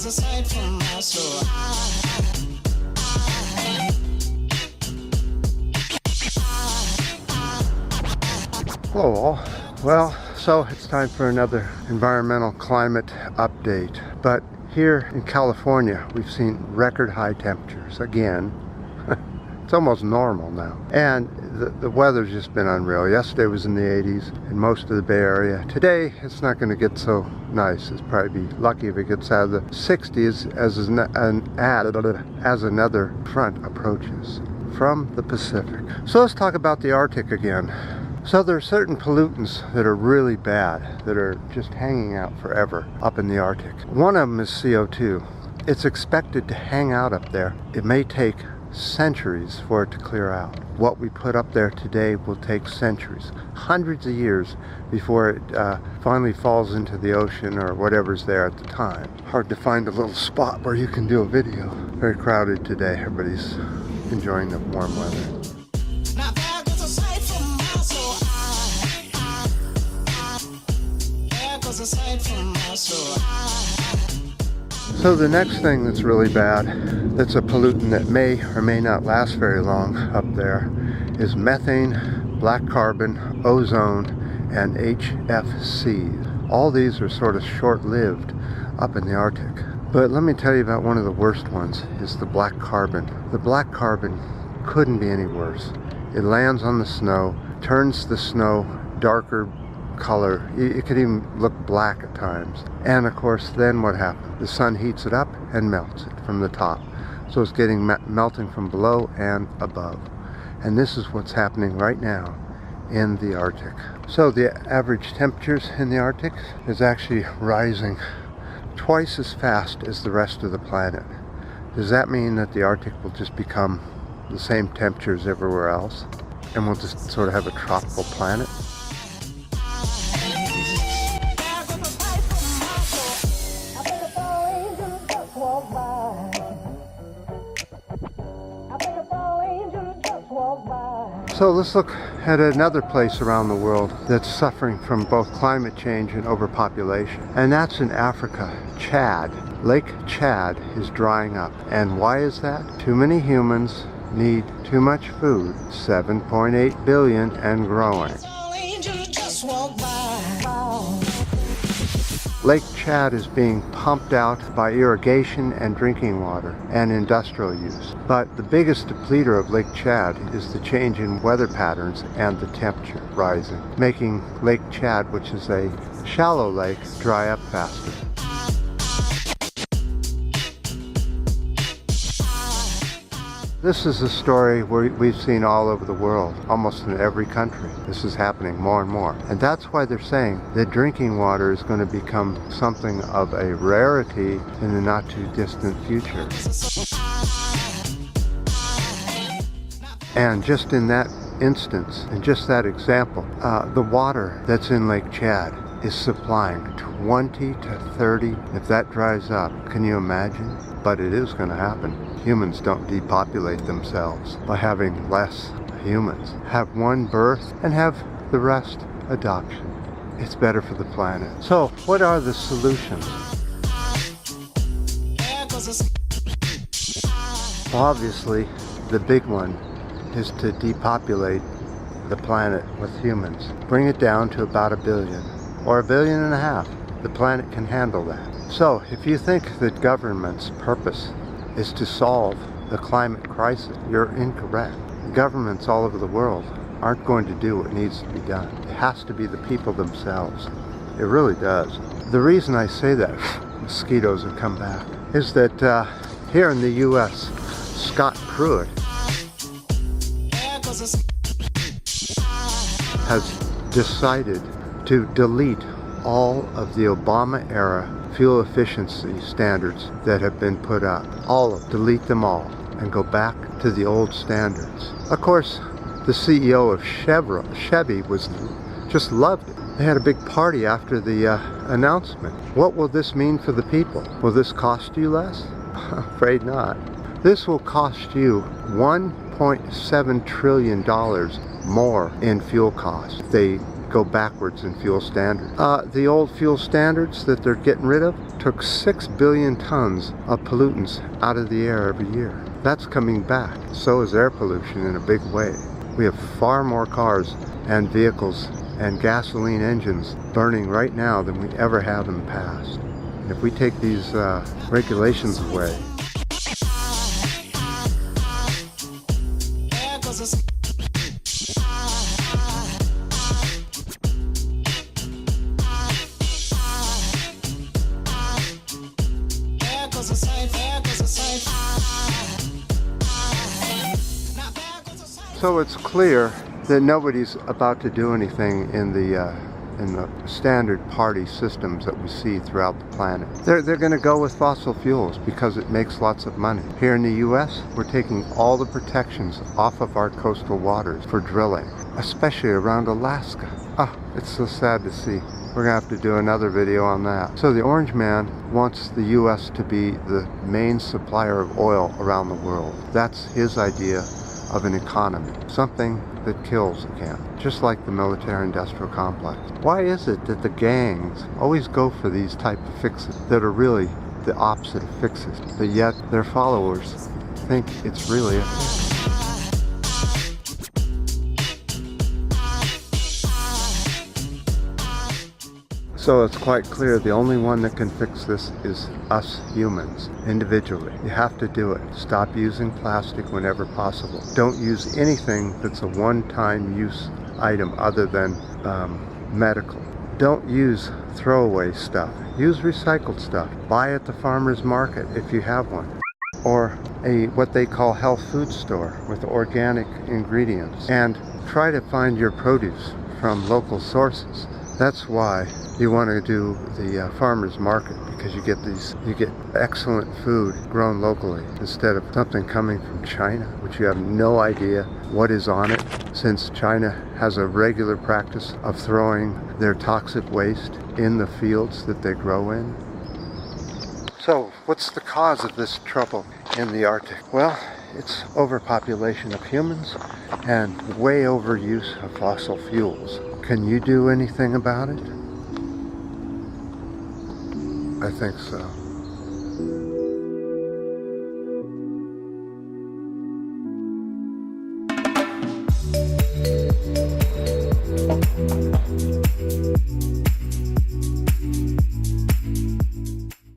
Hello all. Well, so it's time for another environmental climate update. But here in California, we've seen record high temperatures again. It's almost normal now. And the weather's just been unreal. Yesterday was in the 80s in most of the Bay Area. Today, it's not going to get so nice. It's probably be lucky if it gets out of the 60s as another front approaches from the Pacific. So let's talk about the Arctic again. So there are certain pollutants that are really bad, that are just hanging out forever up in the Arctic. One of them is CO2. It's expected to hang out up there. It may take centuries for it to clear out. What we put up there today will take centuries, hundreds of years before it finally falls into the ocean or whatever's there at the time. Hard to find a little spot where you can do a video. Very crowded today. Everybody's enjoying the warm weather. So the next thing that's really bad, that's a pollutant that may or may not last very long up there, is methane, black carbon, ozone, and HFCs. All these are sort of short-lived up in the Arctic. But let me tell you about one of the worst ones, is the black carbon. The black carbon couldn't be any worse. It lands on the snow, turns the snow darker color. It could even look black at times. And of course, then what happens? The sun heats it up and melts it from the top. So it's getting melting from below and above. And this is what's happening right now in the Arctic. So the average temperatures in the Arctic is actually rising twice as fast as the rest of the planet. Does that mean that the Arctic will just become the same temperatures everywhere else? And we'll just sort of have a tropical planet? So let's look at another place around the world that's suffering from both climate change and overpopulation. And that's in Africa, Chad. Lake Chad is drying up. And why is that? Too many humans need too much food. 7.8 billion and growing. Lake Chad is being pumped out by irrigation and drinking water and industrial use. But the biggest depleter of Lake Chad is the change in weather patterns and the temperature rising, making Lake Chad, which is a shallow lake, dry up faster. This is a story we've seen all over the world, almost in every country. This is happening more and more. And that's why they're saying that drinking water is going to become something of a rarity in the not too distant future. And just in that instance, in just that example, the water that's in Lake Chad is supplying 20 to 30, if that dries up. Can you imagine? But it is going to happen. Humans don't depopulate themselves by having less humans. Have one birth and have the rest adoption. It's better for the planet. So, what are the solutions? Obviously, the big one is to depopulate the planet with humans. Bring it down to about 1 billion, or 1.5 billion. The planet can handle that. So, if you think that government's purpose is to solve the climate crisis, you're incorrect. Governments all over the world aren't going to do what needs to be done. It has to be the people themselves. It really does. The reason I say that, mosquitoes have come back, is that here in the US, Scott Pruitt has decided to delete all of the Obama-era fuel efficiency standards that have been put up. All of them. Delete them all and go back to the old standards. Of course, the CEO of Chevy just loved it. They had a big party after the announcement. What will this mean for the people? Will this cost you less? Afraid not. This will cost you $1.7 trillion more in fuel costs. They go backwards in fuel standards. The old fuel standards that they're getting rid of took 6 billion tons of pollutants out of the air every year. That's coming back. So is air pollution in a big way. We have far more cars and vehicles and gasoline engines burning right now than we ever have in the past. And if we take these regulations away, so it's clear that nobody's about to do anything in the standard party systems that we see throughout the planet. They're going to go with fossil fuels because it makes lots of money. Here in the US, we're taking all the protections off of our coastal waters for drilling, especially around Alaska. It's so sad to see. We're going to have to do another video on that. So the Orange Man wants the US to be the main supplier of oil around the world. That's his idea of an economy, something that kills again, just like the military-industrial complex. Why is it that the gangs always go for these type of fixes that are really the opposite of fixes, but yet their followers think it's really a fix? So it's quite clear the only one that can fix this is us humans, individually. You have to do it. Stop using plastic whenever possible. Don't use anything that's a one-time use item other than medical. Don't use throwaway stuff. Use recycled stuff. Buy at the farmer's market if you have one. Or what they call health food store with organic ingredients. And try to find your produce from local sources. That's why you want to do the farmer's market, because you get excellent food grown locally instead of something coming from China, which you have no idea what is on it, since China has a regular practice of throwing their toxic waste in the fields that they grow in. So what's the cause of this trouble in the Arctic? Well, it's overpopulation of humans and way overuse of fossil fuels. Can you do anything about it? I think so.